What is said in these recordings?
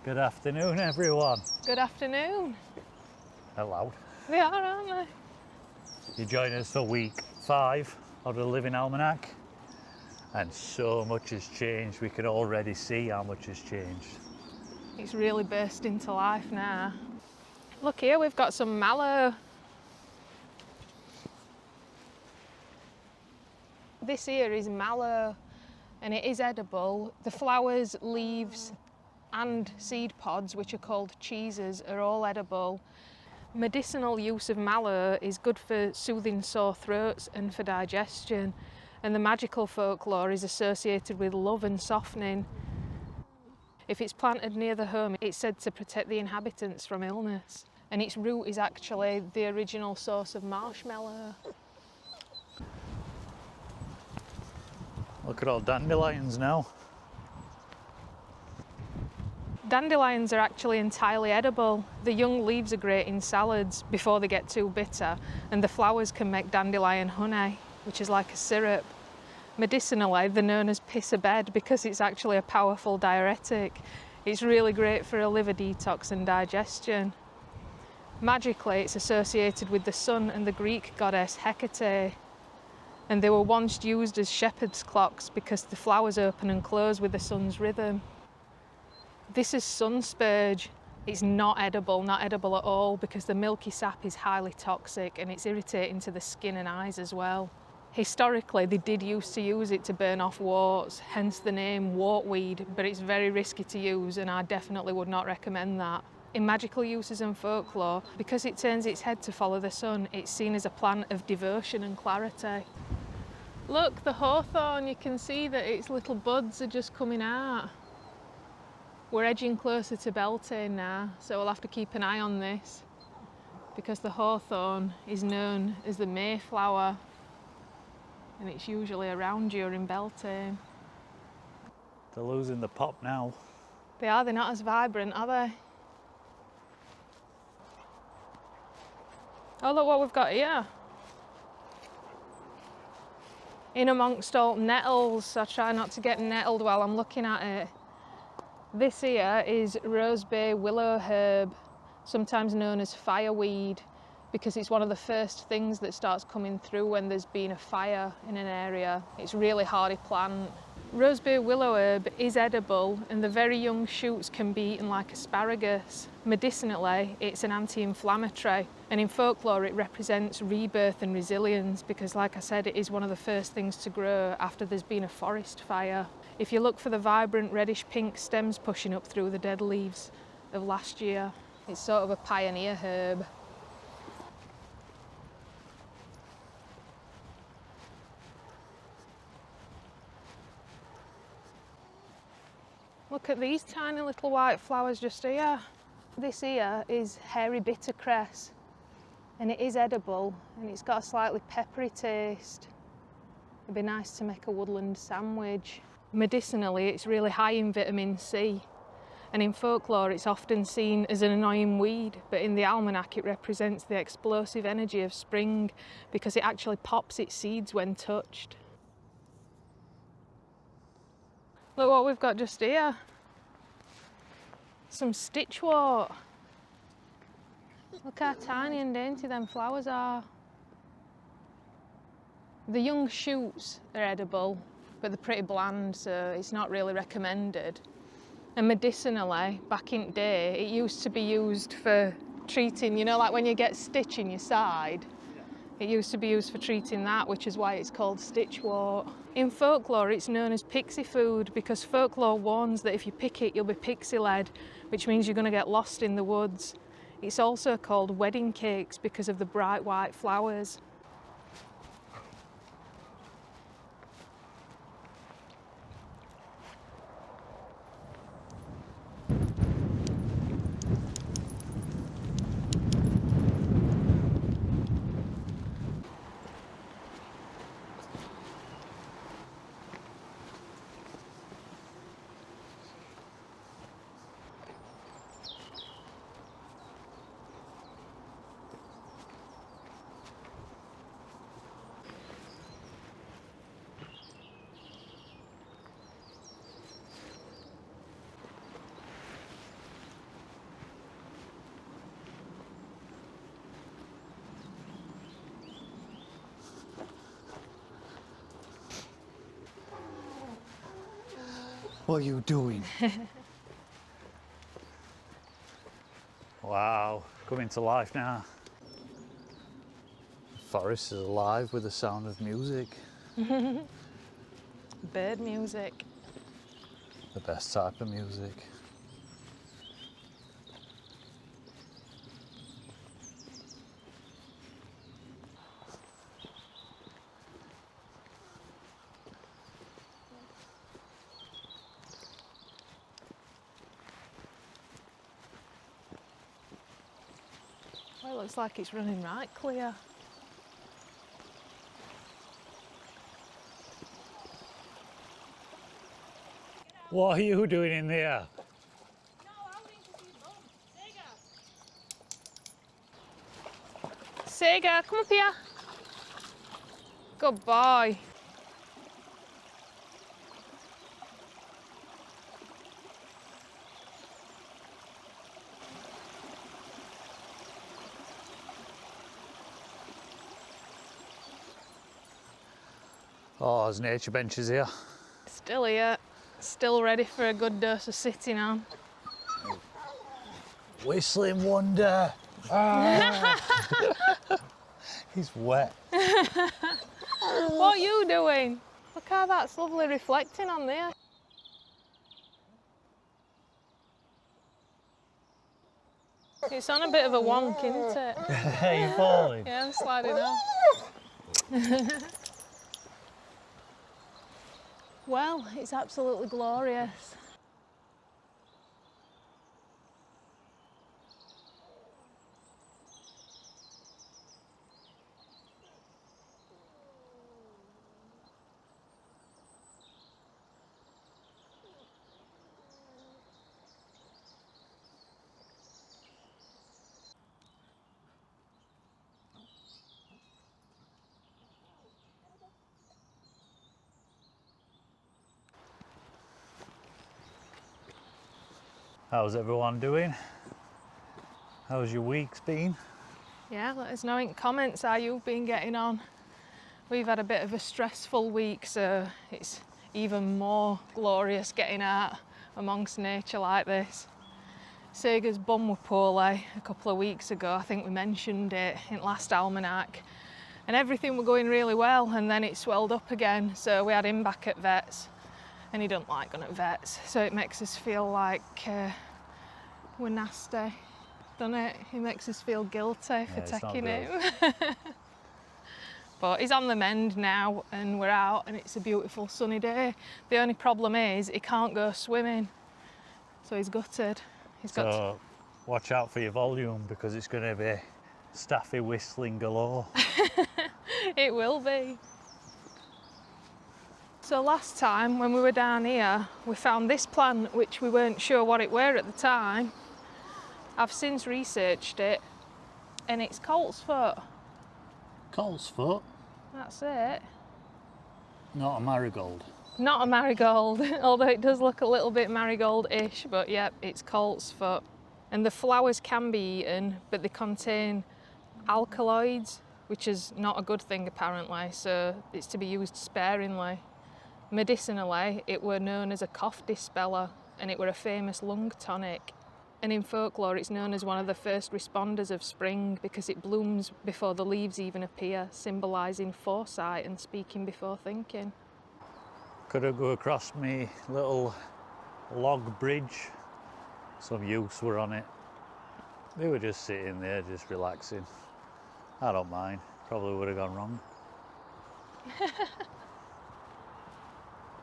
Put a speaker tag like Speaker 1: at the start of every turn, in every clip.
Speaker 1: Good afternoon, everyone.
Speaker 2: Good afternoon.
Speaker 1: They're loud.
Speaker 2: They are, aren't they?
Speaker 1: You join us for week 5 of the Living Almanac, and so much has changed. We can already see how much has changed.
Speaker 2: It's really burst into life now. Look here, we've got some mallow. This here is mallow, and it is edible. The flowers, leaves, and seed pods, which are called cheeses, are all edible. Medicinal use of mallow is good for soothing sore throats and for digestion, and the magical folklore is associated with love and softening. If it's planted near the home, it's said to protect the inhabitants from illness, and its root is actually the original source of marshmallow.
Speaker 1: Look at all dandelions now.
Speaker 2: Dandelions are actually entirely edible. The young leaves are great in salads before they get too bitter, and the flowers can make dandelion honey, which is like a syrup. Medicinally, they're known as piss a bed because it's actually a powerful diuretic. It's really great for a liver detox and digestion. Magically, it's associated with the sun and the Greek goddess Hecate, and they were once used as shepherd's clocks because the flowers open and close with the sun's rhythm. This is sun spurge. It's not edible at all, because the milky sap is highly toxic and it's irritating to the skin and eyes as well. Historically, they did used to use it to burn off warts, hence the name wartweed, but it's very risky to use and I definitely would not recommend that. In magical uses and folklore, because it turns its head to follow the sun, it's seen as a plant of devotion and clarity. Look, the hawthorn, you can see that its little buds are just coming out. We're edging closer to Beltane now, so we'll have to keep an eye on this, because the hawthorn is known as the Mayflower, and it's usually around during Beltane.
Speaker 1: They're losing the pop now.
Speaker 2: They are, they're not as vibrant, are they? Oh, look what we've got here. In amongst all nettles, I try not to get nettled while I'm looking at it. This here is rosebay willow herb, sometimes known as fireweed, because it's one of the first things that starts coming through when there's been a fire in an area. It's a really hardy plant. Rosebay willow herb is edible, and the very young shoots can be eaten like asparagus. Medicinally, it's an anti-inflammatory, and in folklore it represents rebirth and resilience because, like I said, it is one of the first things to grow after there's been a forest fire. If you look for the vibrant reddish pink stems pushing up through the dead leaves of last year, it's sort of a pioneer herb. Look at these tiny little white flowers just here. This here is hairy bittercress, and it is edible, and it's got a slightly peppery taste. It'd be nice to make a woodland sandwich. Medicinally, it's really high in vitamin C, and in folklore it's often seen as an annoying weed, but in the almanac it represents the explosive energy of spring because it actually pops its seeds when touched. Look what we've got just here. Some stitchwort. Look how tiny and dainty them flowers are. The young shoots are edible, but they're pretty bland, so it's not really recommended. And medicinally, back in the day, it used to be used for treating, you know, like when you get stitch in your side. It used to be used for treating that, which is why it's called stitchwort. In folklore, it's known as pixie food because folklore warns that if you pick it, you'll be pixie-led, which means you're going to get lost in the woods. It's also called wedding cakes because of the bright white flowers.
Speaker 1: What are you doing? Wow, coming to life now. The forest is alive with the sound of music.
Speaker 2: Bird music.
Speaker 1: The best type of music.
Speaker 2: Well, it looks like it's running right clear.
Speaker 1: What are you doing in there?
Speaker 3: No, I went to see Mum. Sega.
Speaker 2: Sega, come up here. Good boy.
Speaker 1: Oh, there's nature benches here.
Speaker 2: Still here. Still ready for a good dose of sitting on.
Speaker 1: Whistling wonder. Ah. He's wet.
Speaker 2: What are you doing? Look how that's lovely reflecting on there. It's on a bit of a wonk, isn't it?
Speaker 1: Are you falling?
Speaker 2: Yeah, I'm sliding off. Well, it's absolutely glorious.
Speaker 1: How's everyone doing? How's your week's been?
Speaker 2: Yeah, let us know in comments how you've been getting on. We've had a bit of a stressful week, so it's even more glorious getting out amongst nature like this. Sega's bum were poorly a couple of weeks ago. I think we mentioned it in last almanac. And everything were going really well, and then it swelled up again. So we had him back at vets, and he doesn't like going at vets. So it makes us feel like we're nasty, doesn't it? It makes us feel guilty for taking him. But he's on the mend now, and we're out, and it's a beautiful sunny day. The only problem is he can't go swimming, so he's gutted.
Speaker 1: So watch out for your volume, because it's going to be staffy whistling galore.
Speaker 2: It will be. So last time when we were down here, we found this plant, which we weren't sure what it were at the time. I've since researched it, and it's colt's foot.
Speaker 1: Colt's foot?
Speaker 2: That's it.
Speaker 1: Not a marigold.
Speaker 2: Not a marigold, although it does look a little bit marigold-ish, but yep, it's colt's foot. And the flowers can be eaten, but they contain alkaloids, which is not a good thing apparently, so it's to be used sparingly. Medicinally, it were known as a cough dispeller, and it were a famous lung tonic. And in folklore, it's known as one of the first responders of spring because it blooms before the leaves even appear, symbolising foresight and speaking before thinking.
Speaker 1: Could I go across me little log bridge? Some youths were on it. They were just sitting there, just relaxing. I don't mind. Probably would have gone wrong.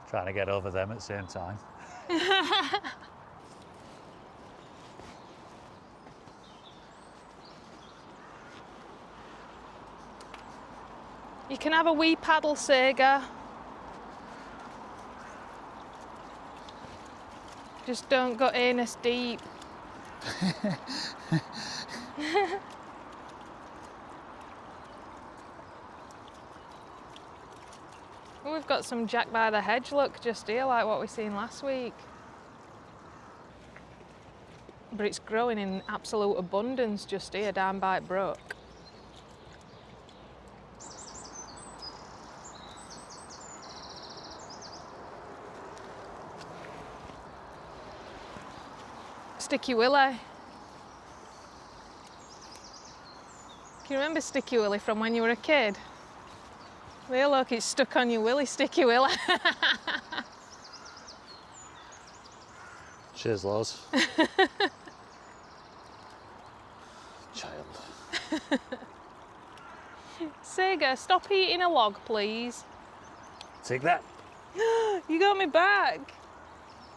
Speaker 1: Trying to get over them at the same time.
Speaker 2: You can have a wee paddle, Sega. Just don't go anus deep. We've got some jack by the hedge look just here, like what we seen last week. But it's growing in absolute abundance just here down by Brook. Sticky Willie. Can you remember Sticky Willie from when you were a kid? There, look, it's stuck on your willy, Sticky Willie.
Speaker 1: Cheers, Loz. Child.
Speaker 2: Sega, stop eating a log, please.
Speaker 1: Take that.
Speaker 2: You got me back.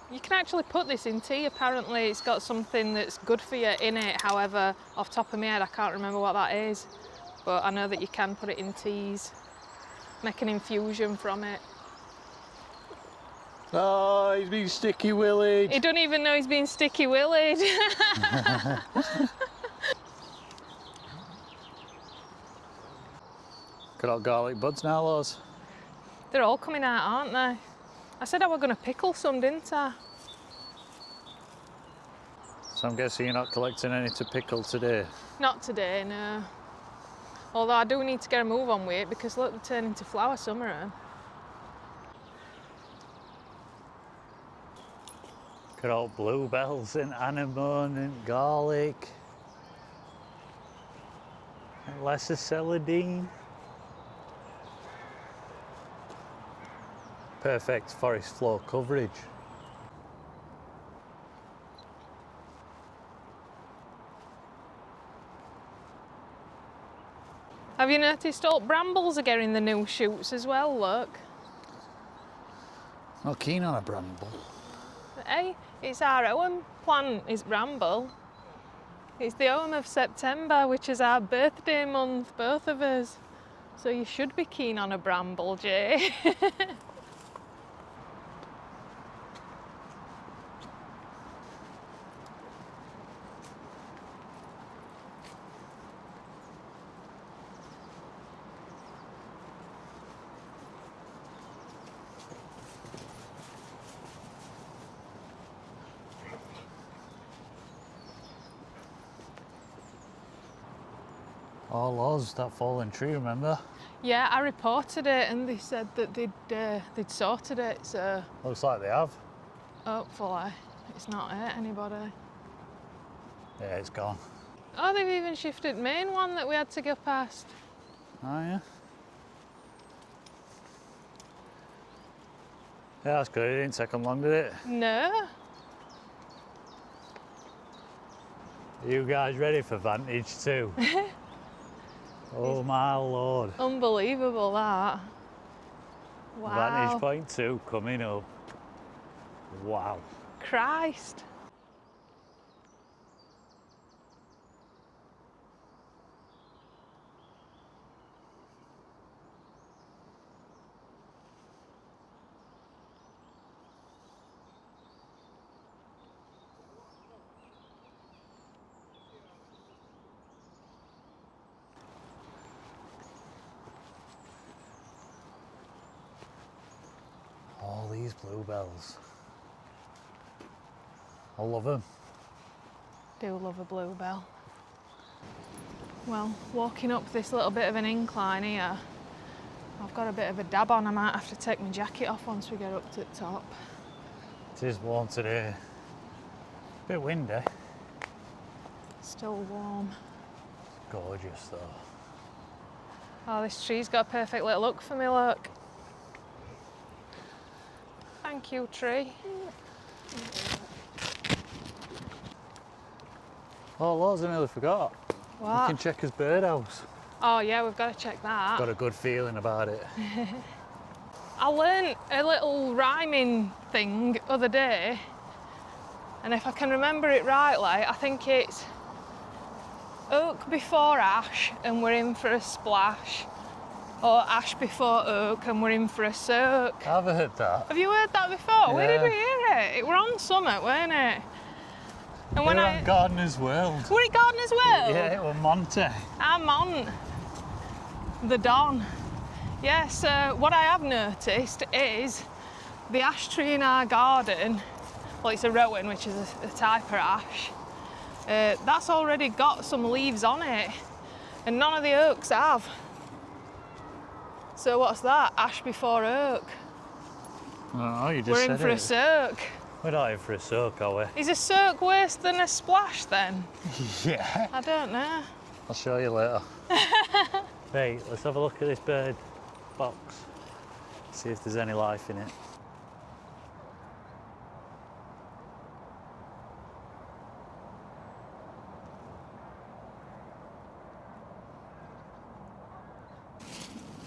Speaker 2: You can actually put this in tea, apparently. It's got something that's good for you in it. However, off the top of my head, I can't remember what that is. But I know that you can put it in teas. Make an infusion from it.
Speaker 1: Oh, he's been sticky willied.
Speaker 2: He don't even know he's been sticky willied.
Speaker 1: Got all garlic buds now, Loz.
Speaker 2: They're all coming out, aren't they? I said I was going to pickle some, didn't I?
Speaker 1: So I'm guessing you're not collecting any to pickle today?
Speaker 2: Not today, no. Although I do need to get a move on with it because look, they're turning to flower, some of them.
Speaker 1: Got all bluebells and anemone and garlic. And lesser celandine. Perfect forest floor coverage.
Speaker 2: Have you noticed all brambles are getting the new shoots as well, look?
Speaker 1: Not keen on a bramble.
Speaker 2: Hey, it's our own plant, is bramble. It's the autumn of September, which is our birthday month, both of us. So you should be keen on a bramble, Jay.
Speaker 1: Oh, Loz, that fallen tree, remember?
Speaker 2: Yeah, I reported it and they said that they'd sorted it, so
Speaker 1: Looks like they have.
Speaker 2: hopefully it's not hurt anybody.
Speaker 1: Yeah, it's gone.
Speaker 2: Oh, they've even shifted main one that we had to go past.
Speaker 1: Oh, yeah? Yeah, that's good. It didn't take them long, did it?
Speaker 2: No.
Speaker 1: Are you guys ready for Vantage 2? Oh my lord.
Speaker 2: Unbelievable, that. Wow.
Speaker 1: Vantage point 2 coming up. Wow.
Speaker 2: Christ.
Speaker 1: All these bluebells. I love them.
Speaker 2: Do love a bluebell. Well, walking up this little bit of an incline here, I've got a bit of a dab on. I might have to take my jacket off once we get up to the top.
Speaker 1: It is warm today. Bit windy.
Speaker 2: Still warm.
Speaker 1: Gorgeous though.
Speaker 2: Oh, this tree's got a perfect little look for me, look. Thank you, tree.
Speaker 1: Oh, Loz, I nearly forgot.
Speaker 2: What?
Speaker 1: You can check his birdhouse.
Speaker 2: Oh yeah, we've got to check that.
Speaker 1: Got a good feeling about it.
Speaker 2: I learnt a little rhyming thing other day, and if I can remember it rightly, I think it's oak before ash and we're in for a splash, or ash before oak and we're in for a soak.
Speaker 1: I've heard that.
Speaker 2: Have you heard that before? Where did
Speaker 1: Yeah.
Speaker 2: we hear it? It were on Summit, weren't it? And
Speaker 1: We're on Gardener's World.
Speaker 2: Were it Gardener's World?
Speaker 1: Yeah, it was Monty.
Speaker 2: I'm on the Don. Yes, what I have noticed is the ash tree in our garden, well, it's a rowan, which is a type of ash, that's already got some leaves on it, and none of the oaks have. So what's that? Ash before oak.
Speaker 1: Oh, you just
Speaker 2: We're
Speaker 1: said
Speaker 2: in for
Speaker 1: it.
Speaker 2: a soak.
Speaker 1: We're not in for a soak, are we?
Speaker 2: Is a soak worse than a splash then?
Speaker 1: Yeah.
Speaker 2: I don't know.
Speaker 1: I'll show you later. Right, let's have a look at this bird box. See if there's any life in it.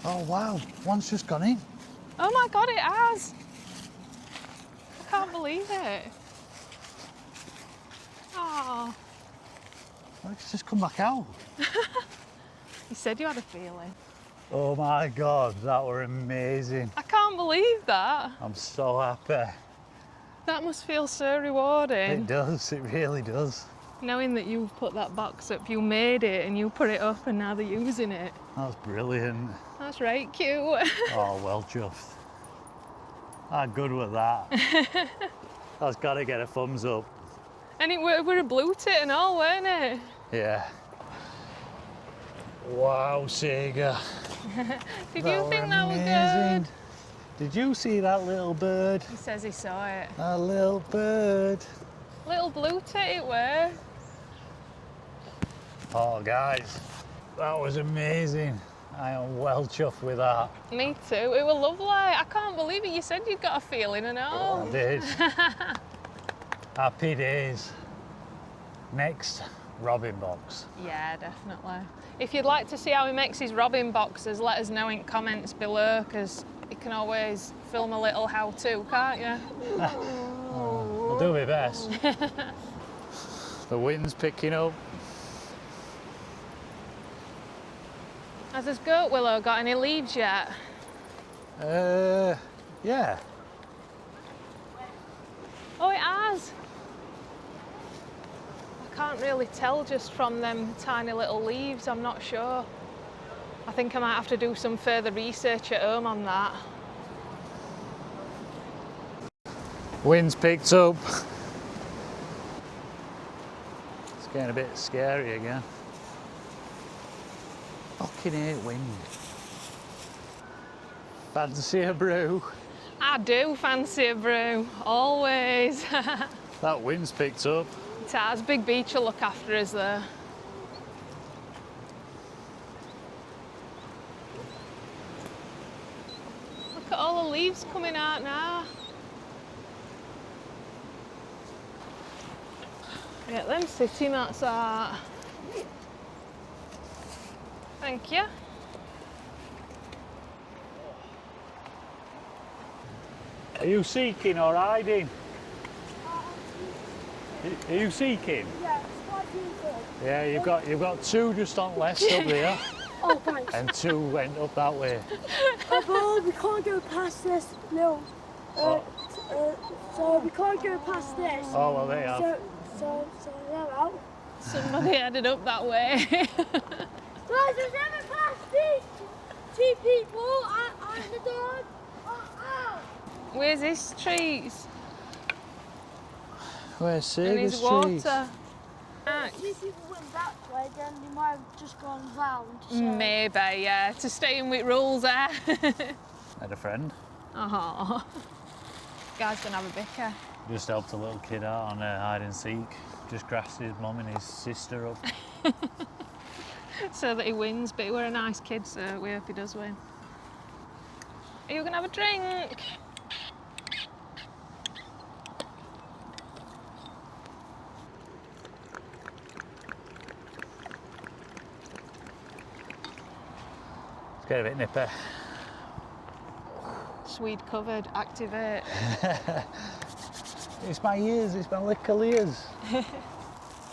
Speaker 1: Oh wow, one's just gone in.
Speaker 2: Oh my God, it has. I can't believe it. Oh,
Speaker 1: It's just come back out.
Speaker 2: you said you had a feeling.
Speaker 1: Oh my God, that were amazing.
Speaker 2: I can't believe that.
Speaker 1: I'm so happy.
Speaker 2: That must feel so rewarding.
Speaker 1: It does, it really does.
Speaker 2: Knowing that you've put that box up, you made it and you put it up and now they're using it.
Speaker 1: That's brilliant.
Speaker 2: That's right cute.
Speaker 1: Oh, well chuffed. How good was that? That's got to get a thumbs up.
Speaker 2: And it were a blue tit and all, weren't it?
Speaker 1: Yeah. Wow, Sega.
Speaker 2: Did you think that was good?
Speaker 1: Did you see that little bird?
Speaker 2: He says he saw it.
Speaker 1: That little bird.
Speaker 2: Little blue tit it were.
Speaker 1: Oh, guys, that was amazing. I am well chuffed with that.
Speaker 2: Me too. It was lovely. I can't believe it. You said you'd got a feeling and all.
Speaker 1: I did. Happy days. Next, Robin box.
Speaker 2: Yeah, definitely. If you'd like to see how he makes his robin boxes, let us know in comments below, because you can always film a little how-to, can't you?
Speaker 1: I'll do my best. The wind's picking up.
Speaker 2: Has this goat willow got any leaves yet?
Speaker 1: Yeah.
Speaker 2: Oh, it has. I can't really tell just from them tiny little leaves, I'm not sure. I think I might have to do some further research at home on that.
Speaker 1: Wind's picked up. It's getting a bit scary again. Fucking hate wind. Fancy a brew?
Speaker 2: I do fancy a brew, always.
Speaker 1: That wind's picked up.
Speaker 2: It has. Big Beech will look after us there. Look at all the leaves coming out now. Get them city mats out. Thank you.
Speaker 1: Are you seeking or hiding? Are you seeking?
Speaker 3: Yeah, it's quite beautiful.
Speaker 1: Yeah, you've got two just on left up there,
Speaker 3: Oh, thanks.
Speaker 1: and two went up that way.
Speaker 3: But we can't go past this. No. So we can't go past this.
Speaker 1: Oh well, they have.
Speaker 3: So they're out.
Speaker 2: Somebody headed up that way.
Speaker 3: Guys, there's never past these two people and the dog are out.
Speaker 2: Where's his trees?
Speaker 1: Where's
Speaker 2: And his
Speaker 1: Sega's
Speaker 2: water.
Speaker 1: trees?
Speaker 3: Two people went that way, then they might have just gone round. So.
Speaker 2: Maybe, yeah. To stay in with rules there.
Speaker 1: Had a friend.
Speaker 2: Oh. Guy's gonna have a bicker.
Speaker 1: Just helped a little kid out on a hide and seek. Just grassed his mum and his sister up.
Speaker 2: So that he wins, but he were a nice kid, so we hope he does win. Are you gonna have a drink?
Speaker 1: It's getting a bit nippy.
Speaker 2: Swede covered, activate.
Speaker 1: It's my ears, it's my little ears.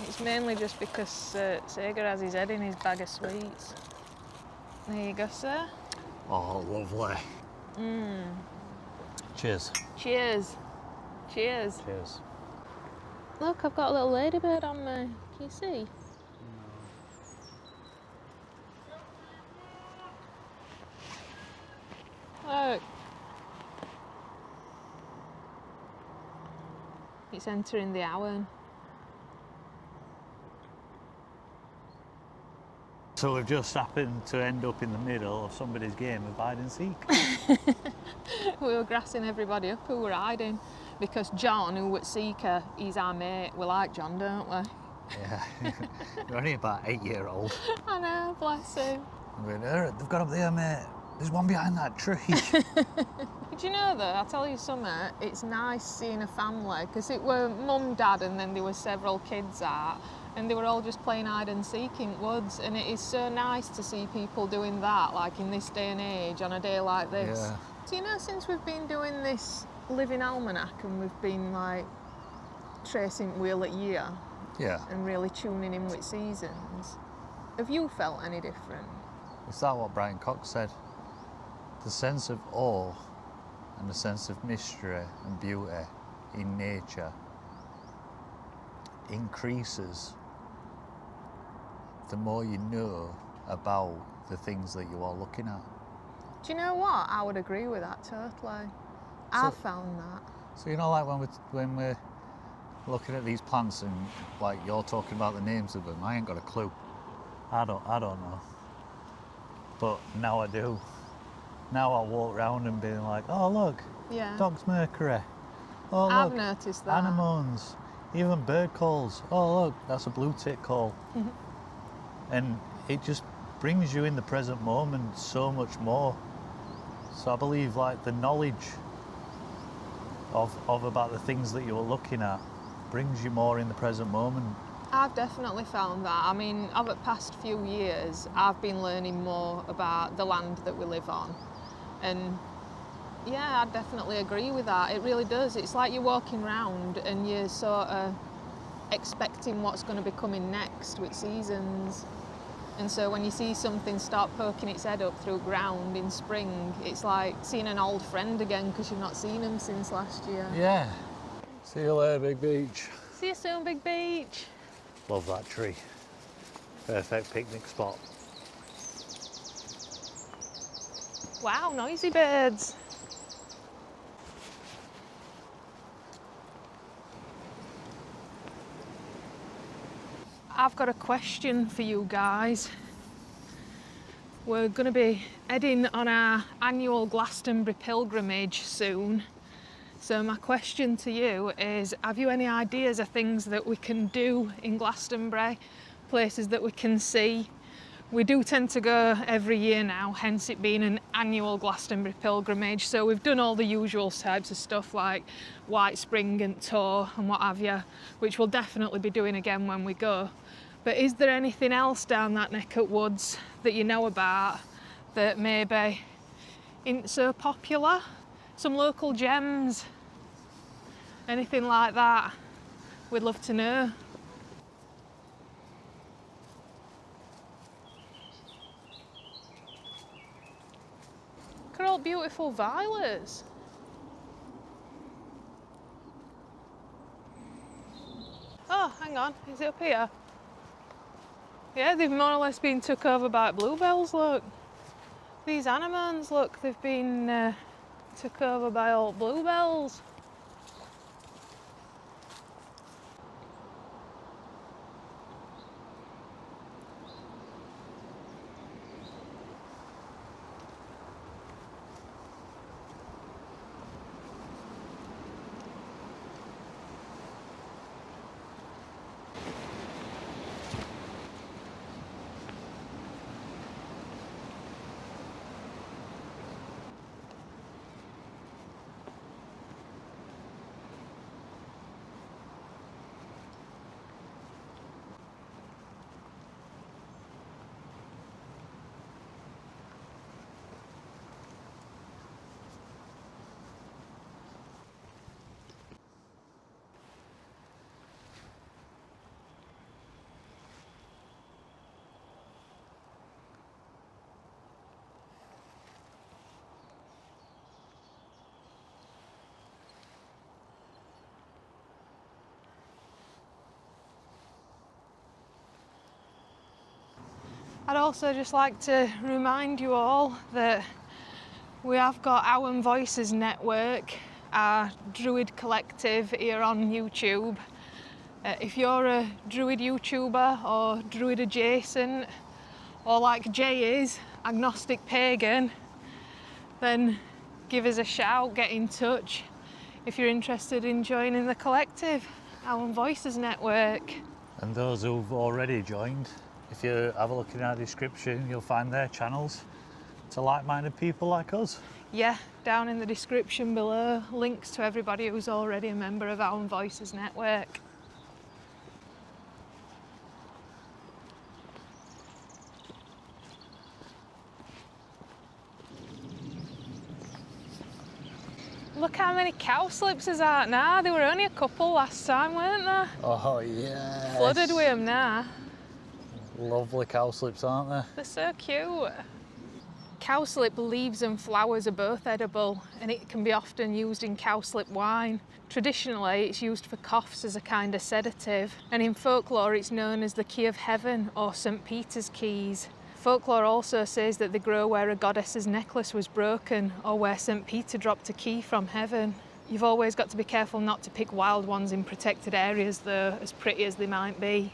Speaker 2: It's mainly just because Sega has his head in his bag of sweets. There you go, sir.
Speaker 1: Oh, lovely. Cheers.
Speaker 2: Cheers. Cheers.
Speaker 1: Cheers.
Speaker 2: Look, I've got a little ladybird on me. Can you see? Look. It's entering the hour.
Speaker 1: So we've just happened to end up in the middle of somebody's game of hide and seek.
Speaker 2: We were grassing everybody up who were hiding. because John, who at Seeker, he's our mate. We like John, don't we?
Speaker 1: Yeah, we're only about 8-year-old.
Speaker 2: I know, bless him.
Speaker 1: We're going, they've got up there, mate. There's one behind that tree.
Speaker 2: Did you know though, I'll tell you something, it's nice seeing a family, because it were mum, dad, and then there were several kids out, and they were all just playing hide and seek in woods, and it is so nice to see people doing that, like in this day and age, on a day like this.
Speaker 1: Yeah.
Speaker 2: So you know, since we've been doing this Living Almanac, and we've been like tracing wheel at year,
Speaker 1: Yeah.
Speaker 2: and really tuning in with seasons, have you felt any different?
Speaker 1: Is that what Brian Cox said? The sense of awe and the sense of mystery and beauty in nature increases the more you know about the things that you are looking at.
Speaker 2: Do you know what? I would agree with that totally. I've found that.
Speaker 1: So you know, like when we're looking at these plants and like you're talking about the names of them, I ain't got a clue. I don't know. But now I do. Now I walk around and being like, oh look,
Speaker 2: Yeah.
Speaker 1: dog's mercury. Oh look,
Speaker 2: I've noticed that.
Speaker 1: anemones, even bird calls. Oh look, that's a blue tit call. And it just brings you in the present moment so much more. So I believe like the knowledge of about the things that you're looking at brings you more in the present moment.
Speaker 2: I've definitely found that. I mean, over the past few years, I've been learning more about the land that we live on. And yeah, I definitely agree with that. It really does. It's like you're walking around and you're sort of expecting what's going to be coming next with seasons. And so when you see something start poking its head up through ground in spring, it's like seeing an old friend again because you've not seen him since last year.
Speaker 1: Yeah. See you later, Big Beech.
Speaker 2: See you soon, Big Beech.
Speaker 1: Love that tree. Perfect picnic spot.
Speaker 2: Wow, noisy birds. I've got a question for you guys. We're going to be heading on our annual Glastonbury pilgrimage soon. So my question to you is, have you any ideas of things that we can do in Glastonbury? Places that we can see? We do tend to go every year now, hence it being an annual Glastonbury pilgrimage. So we've done all the usual types of stuff like White Spring and Tor and what have you, which we'll definitely be doing again when we go. But is there anything else down that neck of woods that you know about that maybe isn't so popular? Some local gems? Anything like that? We'd love to know. Look at all beautiful violets. Oh, hang on, is it up here? Yeah, they've more or less been took over by bluebells, look. These anemones, look, they've been took over by old bluebells. I'd also just like to remind you all that we have got Our Voices Network, our Druid collective here on YouTube. If you're a Druid YouTuber or Druid adjacent, or like Jay is, agnostic pagan, then give us a shout, get in touch. if you're interested in joining the collective, Our Voices Network.
Speaker 1: And those who've already joined, if you have a look in our description, you'll find their channels to like-minded people like us.
Speaker 2: Yeah, down in the description below, links to everybody who's already a member of Our Voices Network. Look how many cowslips there's out now. There were only a couple last time, weren't there?
Speaker 1: Oh yeah.
Speaker 2: Flooded with them now.
Speaker 1: Lovely cowslips, aren't they?
Speaker 2: They're so cute. Cowslip leaves and flowers are both edible, and it can be often used in cowslip wine. Traditionally, it's used for coughs as a kind of sedative, and in folklore it's known as the Key of Heaven or St. Peter's Keys. Folklore also says that they grow where a goddess's necklace was broken or where St. Peter dropped a key from heaven. You've always got to be careful not to pick wild ones in protected areas though, as pretty as they might be.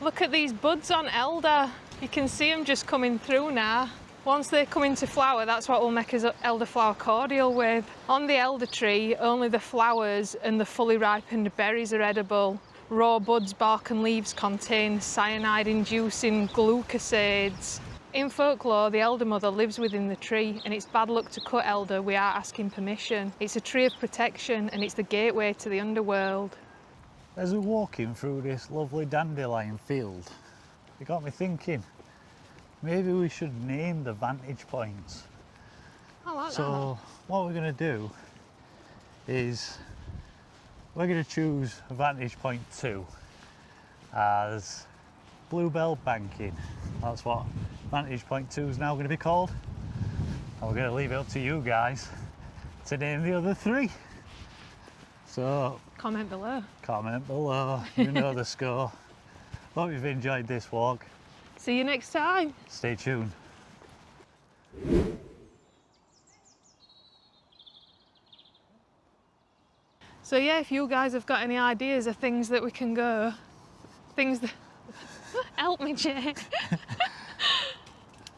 Speaker 2: Look at these buds on elder. You can see them just coming through now. Once they come into flower, that's what we'll make us elderflower cordial with. On the elder tree, only the flowers and the fully ripened berries are edible. Raw buds, bark and leaves contain cyanide-inducing glucosides. In folklore, the elder mother lives within the tree, and it's bad luck to cut elder without asking permission. It's a tree of protection, and it's the gateway to the underworld.
Speaker 1: As we're walking through this lovely dandelion field, it got me thinking, maybe we should name the vantage points.
Speaker 2: I like that.
Speaker 1: So what we're going to do is we're going to choose vantage point 2 as Bluebell Banking. That's what vantage point 2 is now going to be called. And we're going to leave it up to you guys to name the other 3. So
Speaker 2: Comment below.
Speaker 1: comment below, you know the score. Hope you've enjoyed this walk.
Speaker 2: See you next time.
Speaker 1: Stay tuned.
Speaker 2: So yeah, if you guys have got any ideas of things that we can go, things that help me, Jay.